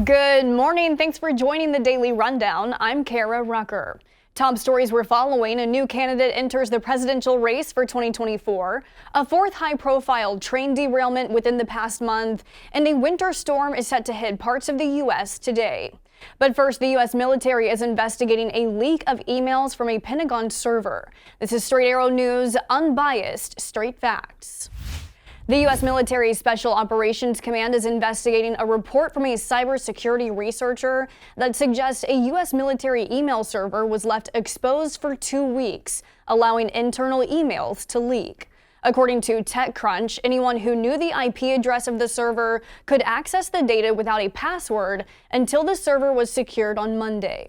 Good morning. Thanks for joining the Daily Rundown. I'm Kara Rucker. Top stories we're following: a new candidate enters the presidential race for 2024, a fourth high-profile train derailment within the past month, and a winter storm is set to hit parts of the U.S. today. But first, the U.S. military is investigating a leak of emails from a Pentagon server. This is Straight Arrow News, unbiased, straight facts. The U.S. Military Special Operations Command is investigating a report from a cybersecurity researcher that suggests a U.S. military email server was left exposed for 2 weeks, allowing internal emails to leak. According to TechCrunch, anyone who knew the IP address of the server could access the data without a password until the server was secured on Monday.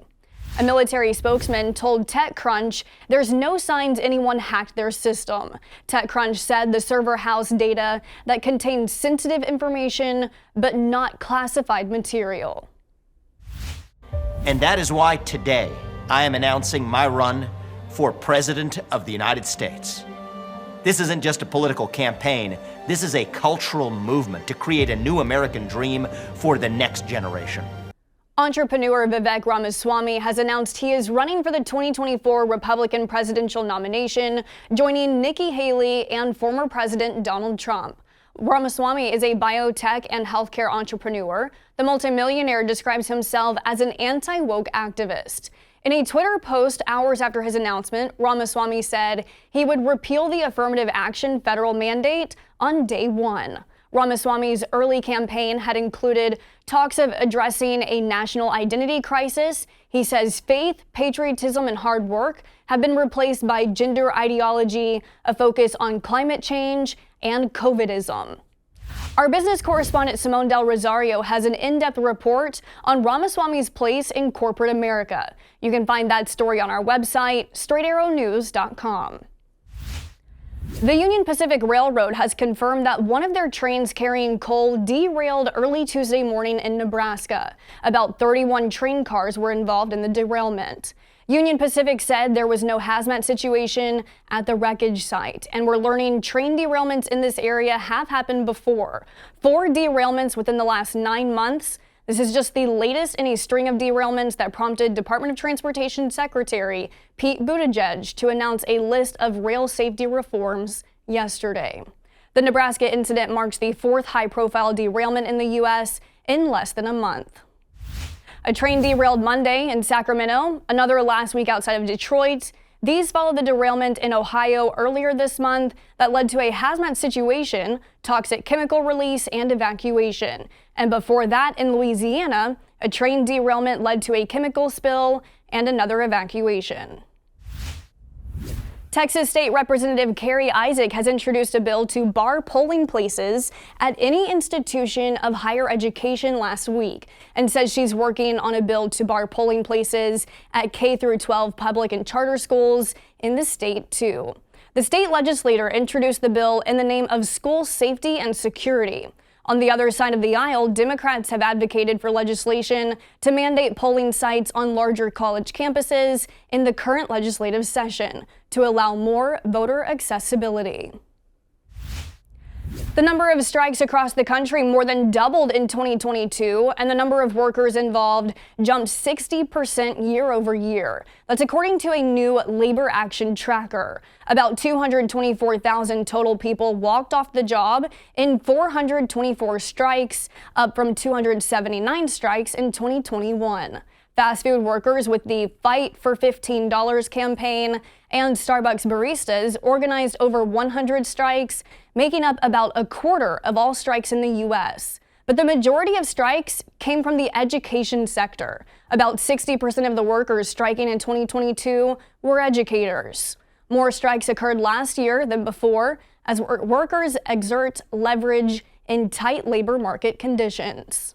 A military spokesman told TechCrunch there's no signs anyone hacked their system. TechCrunch said the server housed data that contained sensitive information but not classified material. And that is why today I am announcing my run for President of the United States. This isn't just a political campaign. This is a cultural movement to create a new American dream for the next generation. Entrepreneur Vivek Ramaswamy has announced he is running for the 2024 Republican presidential nomination, joining Nikki Haley and former President Donald Trump. Ramaswamy is a biotech and healthcare entrepreneur. The multimillionaire describes himself as an anti-woke activist. In a Twitter post hours after his announcement, Ramaswamy said he would repeal the affirmative action federal mandate on day one. Ramaswamy's early campaign had included talks of addressing a national identity crisis. He says faith, patriotism, and hard work have been replaced by gender ideology, a focus on climate change, and COVIDism. Our business correspondent Simone Del Rosario has an in-depth report on Ramaswamy's place in corporate America. You can find that story on our website, straightarrownews.com. The Union Pacific Railroad has confirmed that one of their trains carrying coal derailed early Tuesday morning in Nebraska. About 31 train cars were involved in the derailment. Union Pacific said there was no hazmat situation at the wreckage site, and we're learning train derailments in this area have happened before. 4 derailments within the last 9 months. This is just the latest in a string of derailments that prompted Department of Transportation Secretary Pete Buttigieg to announce a list of rail safety reforms yesterday. The Nebraska incident marks the 4th high-profile derailment in the U.S. in less than a month. A train derailed Monday in Sacramento, another last week outside of Detroit. These follow the derailment in Ohio earlier this month that led to a hazmat situation, toxic chemical release, and evacuation. And before that, in Louisiana, a train derailment led to a chemical spill and another evacuation. Texas State Representative Carrie Isaac has introduced a bill to bar polling places at any institution of higher education last week, and says she's working on a bill to bar polling places at K-12 public and charter schools in the state too. The state legislator introduced the bill in the name of school safety and security. On the other side of the aisle, Democrats have advocated for legislation to mandate polling sites on larger college campuses in the current legislative session to allow more voter accessibility. The number of strikes across the country more than doubled in 2022, and the number of workers involved jumped 60% year over year. That's according to a new labor action tracker. About 224,000 total people walked off the job in 424 strikes, up from 279 strikes in 2021. Fast food workers with the Fight for $15 campaign and Starbucks baristas organized over 100 strikes, making up about a quarter of all strikes in the U.S. But the majority of strikes came from the education sector. About 60% of the workers striking in 2022 were educators. More strikes occurred last year than before as workers exert leverage in tight labor market conditions.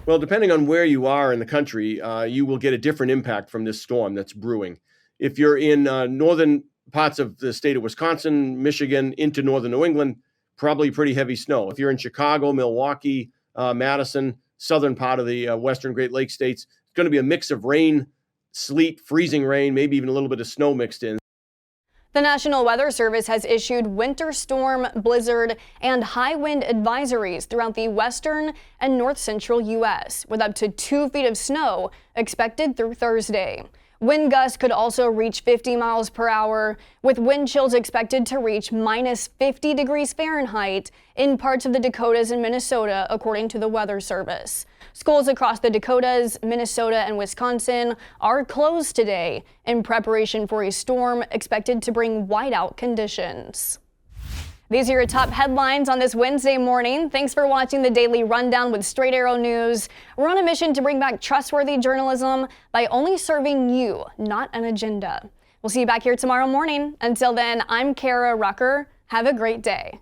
Well, depending on where you are in the country, you will get a different impact from this storm that's brewing. If you're in northern parts of the state of Wisconsin, Michigan, into northern New England, probably pretty heavy snow. If you're in Chicago, Milwaukee, Madison, southern part of the western Great Lakes states, it's going to be a mix of rain, sleet, freezing rain, maybe even a little bit of snow mixed in. The National Weather Service has issued winter storm, blizzard, and high wind advisories throughout the western and north central U.S., with up to 2 feet of snow expected through Thursday. Wind gusts could also reach 50 miles per hour, with wind chills expected to reach minus 50 degrees Fahrenheit in parts of the Dakotas and Minnesota, according to the Weather Service. Schools across the Dakotas, Minnesota, and Wisconsin are closed today in preparation for a storm expected to bring whiteout conditions. These are your top headlines on this Wednesday morning. Thanks for watching the Daily Rundown with Straight Arrow News. We're on a mission to bring back trustworthy journalism by only serving you, not an agenda. We'll see you back here tomorrow morning. Until then, I'm Kara Rucker. Have a great day.